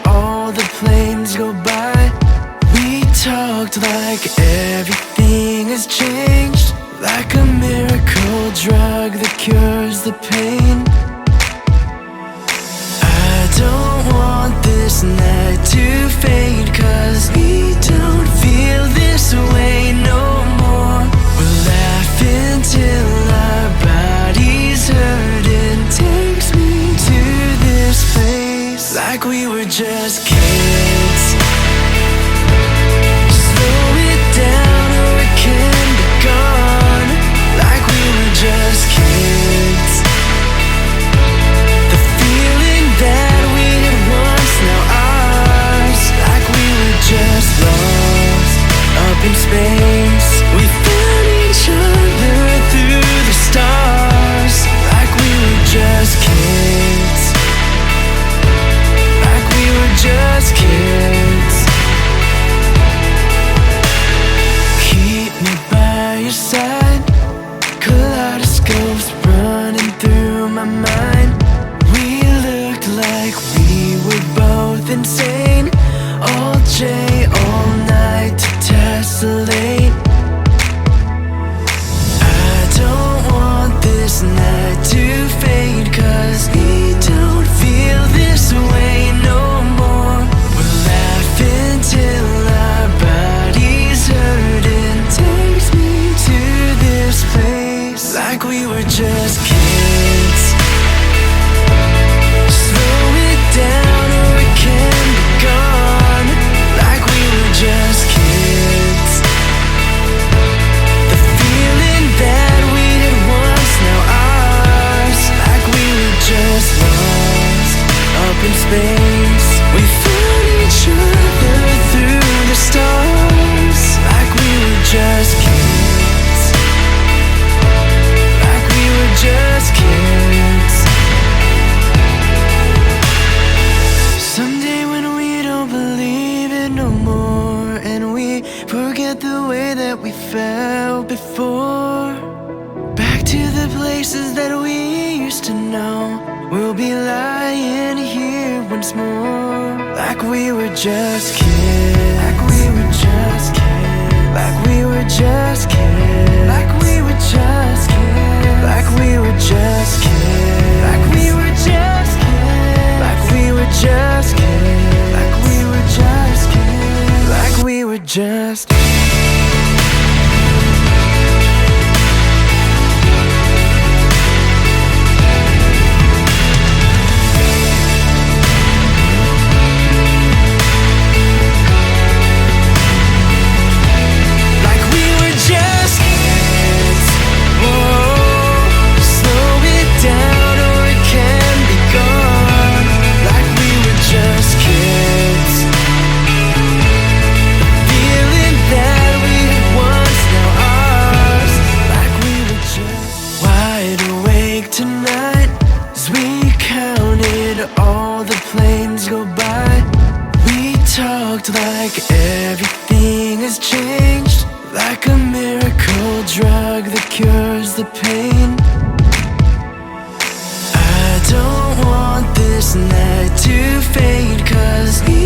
all the planes go by. We talked like everything has changed, like a miracle drug that cures the pain. I don't want this night to fade, 'cause we don't feel this way no more. We're laughing till our bodies hurt, and takes me to this place like we were just kids. Slow it down or it can be gone, like we were just kids. The feeling that we had once, now ours, like we were just lost up in space. We found each other through the stars, like we were just kids, like we were just kids. Keep me by your side, kaleidoscopes running through my mind. We looked like we were both insane, all day, all night to tessellate. I don't want this night to fade, 'cause we don't feel this way no more. We're laughing till our bodies hurt, and takes me to this place like we were just kids. Slow it down or it can be gone, like we were just kids. The feeling that we had once, now ours, like we were just lost up in space. We found each other through the stars, like we were just kids, like we were just kids. Someday when we don't believe it no more, and we forget the way that we felt before, back to the places that we used to know, we'll be lying here once more, like we were just kids, like we were just kids, like we were just kids, like we were just kids, like we were just kids, like we were just kids, like we were just kids, like we were just kids, like we were just. Like we were just kids. Whoa, slow it down or it can be gone, like we were just kids. Feeling that we had once, now ours, like we were just. Wide awake tonight as we counted all the planes go by. We talked like everything has changed, like a miracle drug that cures the pain. I don't want this night to fade, 'cause we